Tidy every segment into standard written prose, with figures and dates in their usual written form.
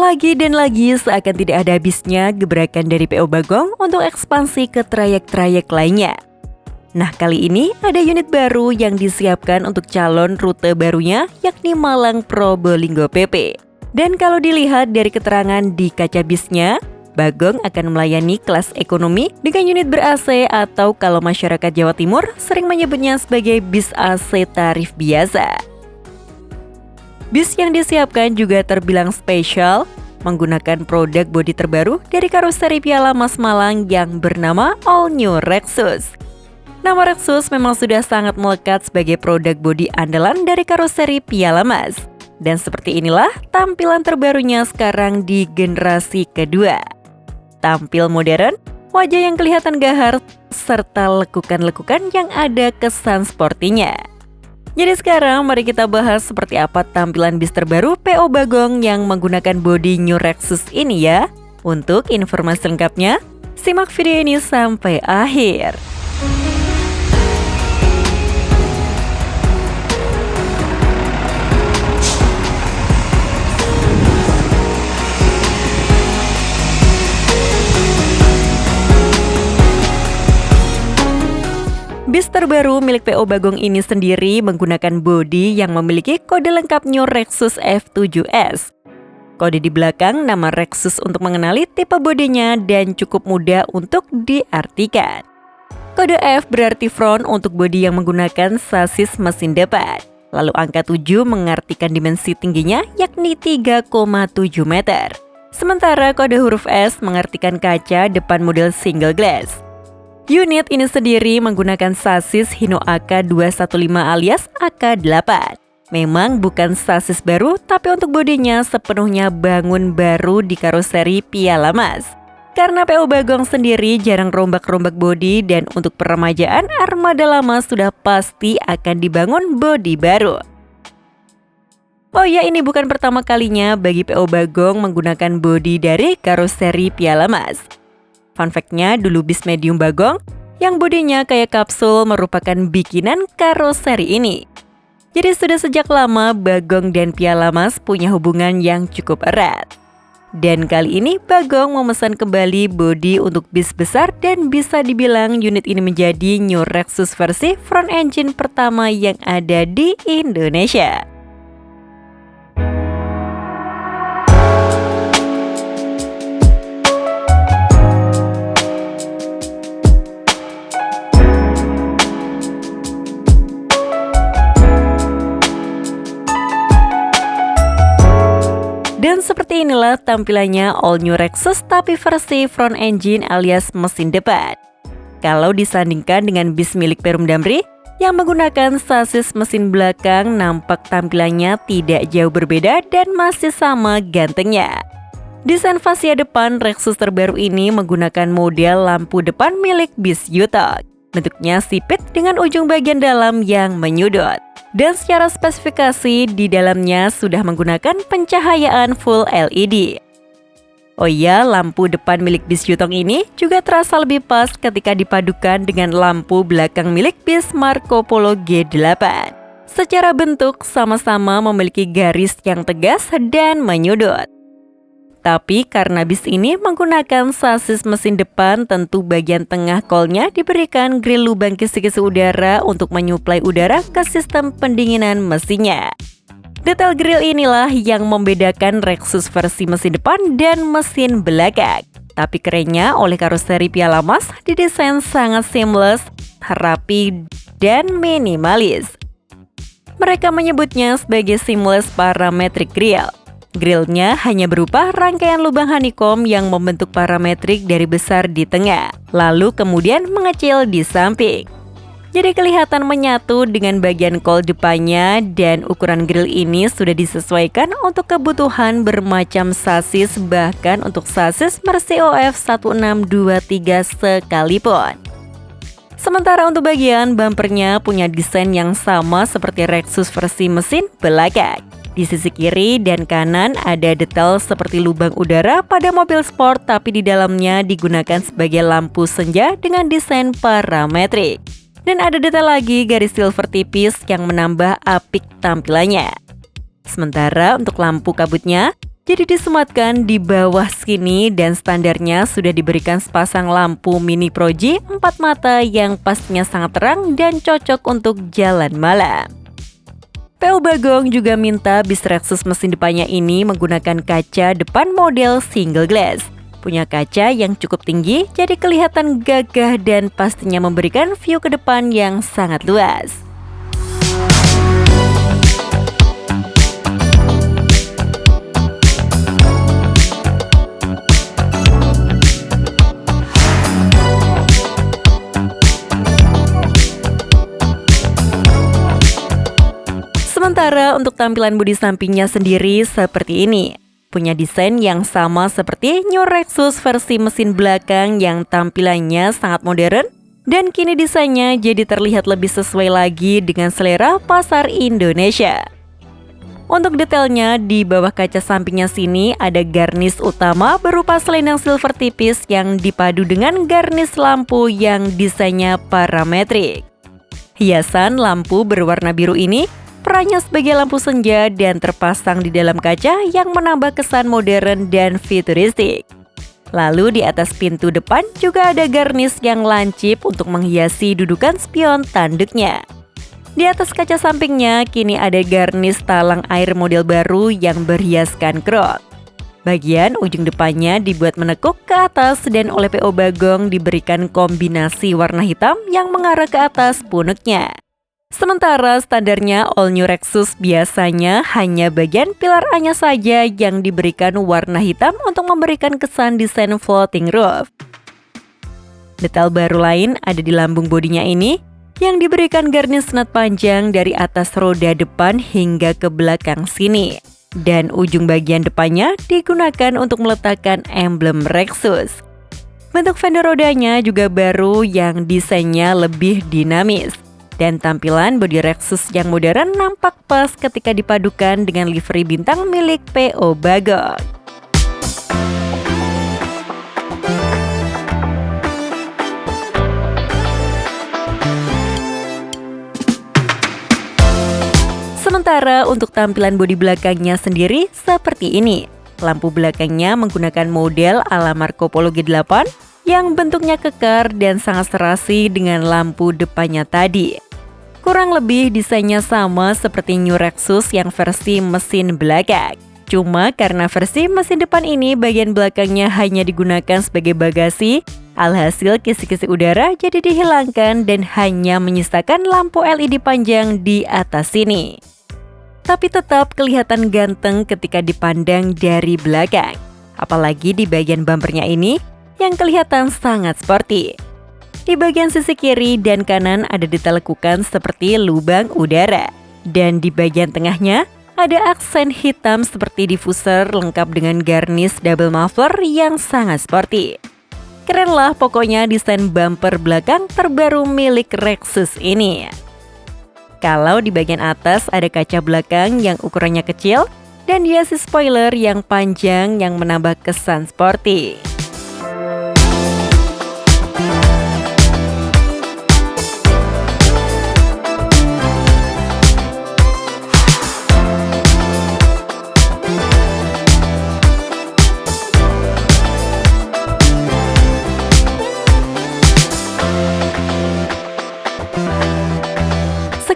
Lagi dan lagi seakan tidak ada habisnya gebrakan dari PO Bagong untuk ekspansi ke trayek-trayek lainnya. Nah, kali ini ada unit baru yang disiapkan untuk calon rute barunya, yakni Malang Probolinggo PP. Dan kalau dilihat dari keterangan di kaca bisnya, Bagong akan melayani kelas ekonomi dengan unit ber-AC atau kalau masyarakat Jawa Timur sering menyebutnya sebagai bis AC tarif biasa. Bis yang disiapkan juga terbilang spesial, menggunakan produk bodi terbaru dari karoseri Piala Mas Malang yang bernama All New Rexus. Nama Rexus memang sudah sangat melekat sebagai produk bodi andalan dari karoseri Piala Mas. Dan seperti inilah tampilan terbarunya sekarang di generasi kedua. Tampil modern, wajah yang kelihatan gahar, serta lekukan-lekukan yang ada kesan sportinya. Jadi sekarang mari kita bahas seperti apa tampilan bis terbaru PO Bagong yang menggunakan bodi New Rexus ini ya. Untuk informasi lengkapnya, simak video ini sampai akhir. Bis terbaru milik PO Bagong ini sendiri menggunakan bodi yang memiliki kode lengkap New Rexus F7S. Kode di belakang nama Rexus untuk mengenali tipe bodinya dan cukup mudah untuk diartikan. Kode F berarti front untuk bodi yang menggunakan sasis mesin depan. Lalu angka 7 mengartikan dimensi tingginya yakni 3,7 meter. Sementara kode huruf S mengartikan kaca depan model single glass. Unit ini sendiri menggunakan sasis Hino AK215 alias AK8. Memang bukan sasis baru, tapi untuk bodinya sepenuhnya bangun baru di karoseri Piala Mas. Karena PO Bagong sendiri jarang rombak-rombak bodi dan untuk peremajaan armada lama sudah pasti akan dibangun bodi baru. Oh ya, ini bukan pertama kalinya bagi PO Bagong menggunakan bodi dari karoseri Piala Mas. Fun fact-nya, dulu bis medium Bagong yang bodinya kayak kapsul merupakan bikinan karoseri ini. Jadi sudah sejak lama Bagong dan Piala Mas punya hubungan yang cukup erat. Dan kali ini Bagong memesan kembali bodi untuk bis besar dan bisa dibilang unit ini menjadi New Rexus versi front engine pertama yang ada di Indonesia. Dan seperti inilah tampilannya All New Rexus tapi versi front engine alias mesin depan. Kalau disandingkan dengan bis milik Perum Damri yang menggunakan sasis mesin belakang, nampak tampilannya tidak jauh berbeda dan masih sama gantengnya. Desain fascia depan Rexus terbaru ini menggunakan model lampu depan milik bis Yutok. Bentuknya sipit dengan ujung bagian dalam yang menyudut. Dan secara spesifikasi di dalamnya sudah menggunakan pencahayaan full LED. Oh iya, lampu depan milik bis Yutong ini juga terasa lebih pas ketika dipadukan dengan lampu belakang milik bis Marco Polo G8. Secara bentuk sama-sama memiliki garis yang tegas dan menyudut. Tapi karena bis ini menggunakan sasis mesin depan, tentu bagian tengah kolnya diberikan grill lubang kisi-kisi udara untuk menyuplai udara ke sistem pendinginan mesinnya. Detail grill inilah yang membedakan Rexus versi mesin depan dan mesin belakang. Tapi kerennya oleh karoseri Piala Mas didesain sangat seamless, rapi, dan minimalis. Mereka menyebutnya sebagai seamless parametric grill. Grillnya hanya berupa rangkaian lubang honeycomb yang membentuk parametrik dari besar di tengah, lalu kemudian mengecil di samping. Jadi kelihatan menyatu dengan bagian kol depannya dan ukuran grill ini sudah disesuaikan untuk kebutuhan bermacam sasis, bahkan untuk sasis Mercy-OF 1623 sekalipun. Sementara untuk bagian bumpernya punya desain yang sama seperti Rexus versi mesin belakang. Di sisi kiri dan kanan ada detail seperti lubang udara pada mobil sport, tapi di dalamnya digunakan sebagai lampu senja dengan desain parametrik. Dan ada detail lagi garis silver tipis yang menambah apik tampilannya. Sementara untuk lampu kabutnya, Jadi disematkan di bawah sini dan standarnya sudah diberikan sepasang lampu Mini Pro G 4 mata yang pastinya sangat terang dan cocok untuk jalan malam. PO Bagong juga minta bis Rexus mesin depannya ini menggunakan kaca depan model single glass. Punya kaca yang cukup tinggi jadi kelihatan gagah dan pastinya memberikan view ke depan yang sangat luas. Sementara untuk tampilan bodi sampingnya sendiri seperti ini. Punya desain yang sama seperti New Rexus versi mesin belakang yang tampilannya sangat modern dan kini desainnya jadi terlihat lebih sesuai lagi dengan selera pasar Indonesia. Untuk detailnya, di bawah kaca sampingnya sini ada garnish utama berupa selendang silver tipis yang dipadu dengan garnish lampu yang desainnya parametrik. Hiasan lampu berwarna biru ini perannya sebagai lampu senja dan terpasang di dalam kaca yang menambah kesan modern dan futuristik. Lalu di atas pintu depan juga ada garnish yang lancip untuk menghiasi dudukan spion tanduknya. Di atas kaca sampingnya kini ada garnish talang air model baru yang berhiaskan krot. Bagian ujung depannya dibuat menekuk ke atas dan oleh PO Bagong diberikan kombinasi warna hitam yang mengarah ke atas punuknya. Sementara standarnya All New Rexus biasanya hanya bagian pilar A-nya saja yang diberikan warna hitam untuk memberikan kesan desain floating roof. Detail baru lain ada di lambung bodinya ini yang diberikan garnish senat panjang dari atas roda depan hingga ke belakang sini. Dan ujung bagian depannya digunakan untuk meletakkan emblem Rexus. Bentuk fender rodanya juga baru yang desainnya lebih dinamis. Dan tampilan bodi Rexus yang modern nampak pas ketika dipadukan dengan livery bintang milik PO Bagong. Sementara untuk tampilan bodi belakangnya sendiri seperti ini. Lampu belakangnya menggunakan model ala Marco Polo G8 yang bentuknya kekar dan sangat serasi dengan lampu depannya tadi. Kurang lebih desainnya sama seperti New Rexus yang versi mesin belakang. Cuma karena versi mesin depan ini bagian belakangnya hanya digunakan sebagai bagasi, alhasil kisi-kisi udara jadi dihilangkan dan hanya menyisakan lampu LED panjang di atas sini. Tapi tetap kelihatan ganteng ketika dipandang dari belakang. Apalagi di bagian bumpernya ini yang kelihatan sangat sporty. Di bagian sisi kiri dan kanan ada detail lekukan seperti lubang udara. Dan di bagian tengahnya ada aksen hitam seperti diffuser lengkap dengan garnish double muffler yang sangat sporty. Keren lah pokoknya desain bumper belakang terbaru milik Rexus ini. Kalau di bagian atas ada kaca belakang yang ukurannya kecil dan dihiasi spoiler yang panjang yang menambah kesan sporty.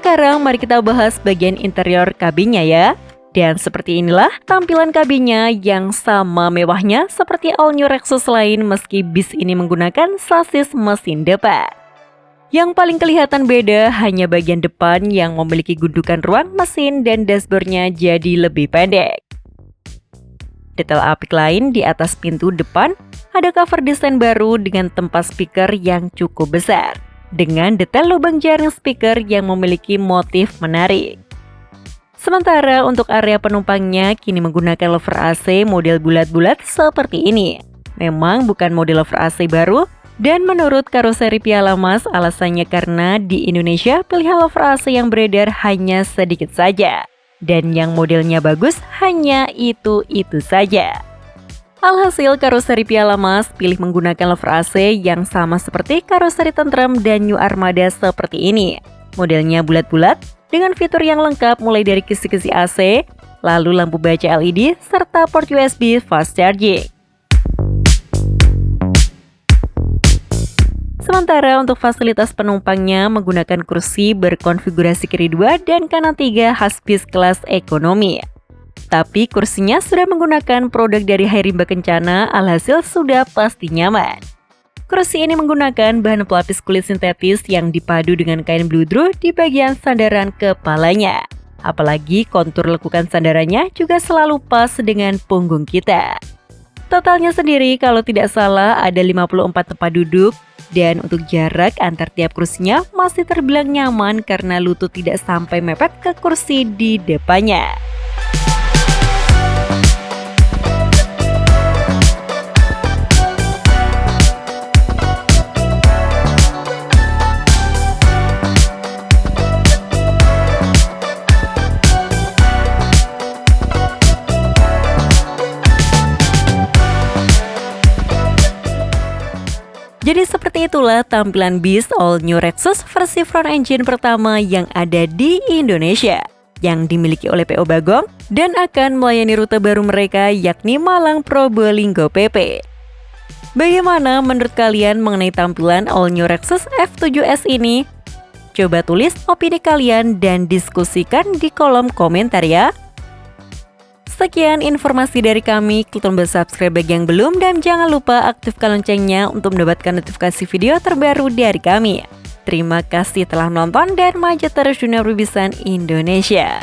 Sekarang mari kita bahas bagian interior kabinnya ya. Dan seperti inilah tampilan kabinnya yang sama mewahnya seperti All New Rexus lain meski bis ini menggunakan sasis mesin depan. Yang paling kelihatan beda hanya bagian depan yang memiliki gundukan ruang mesin dan dashboardnya jadi lebih pendek. Detail apik lain di atas pintu depan ada cover desain baru dengan tempat speaker yang cukup besar. Dengan detail lubang jaring speaker yang memiliki motif menarik. Sementara untuk area penumpangnya kini menggunakan louvre AC model bulat-bulat seperti ini. Memang bukan model louvre AC baru, dan menurut karoseri Piala Mas alasannya karena di Indonesia pilihan louvre AC yang beredar hanya sedikit saja. Dan yang modelnya bagus hanya itu-itu saja. Alhasil karoseri Piala Mas pilih menggunakan louvre AC yang sama seperti karoseri Tentrem dan New Armada seperti ini. Modelnya bulat-bulat dengan fitur yang lengkap mulai dari kisi-kisi AC, lalu lampu baca LED, serta port USB fast charging. Sementara untuk fasilitas penumpangnya menggunakan kursi berkonfigurasi kiri 2 dan kanan 3 khas bis kelas ekonomi. Tapi kursinya sudah menggunakan produk dari Hai Rimba Kencana, alhasil sudah pasti nyaman. Kursi ini menggunakan bahan pelapis kulit sintetis yang dipadu dengan kain bludru di bagian sandaran kepalanya. Apalagi kontur lekukan sandarannya juga selalu pas dengan punggung kita. Totalnya sendiri kalau tidak salah ada 54 tempat duduk, dan untuk jarak antar tiap kursinya masih terbilang nyaman karena lutut tidak sampai mepet ke kursi di depannya. Jadi seperti itulah tampilan bis All New Rexus versi front engine pertama yang ada di Indonesia, yang dimiliki oleh PO Bagong dan akan melayani rute baru mereka yakni Malang Probolinggo PP. Bagaimana menurut kalian mengenai tampilan All New Rexus F7S ini? Coba tulis opini kalian dan diskusikan di kolom komentar ya. Sekian informasi dari kami, klik tombol subscribe bagi yang belum dan jangan lupa aktifkan loncengnya untuk mendapatkan notifikasi video terbaru dari kami. Terima kasih telah menonton dan maju terus dunia perbisan Indonesia.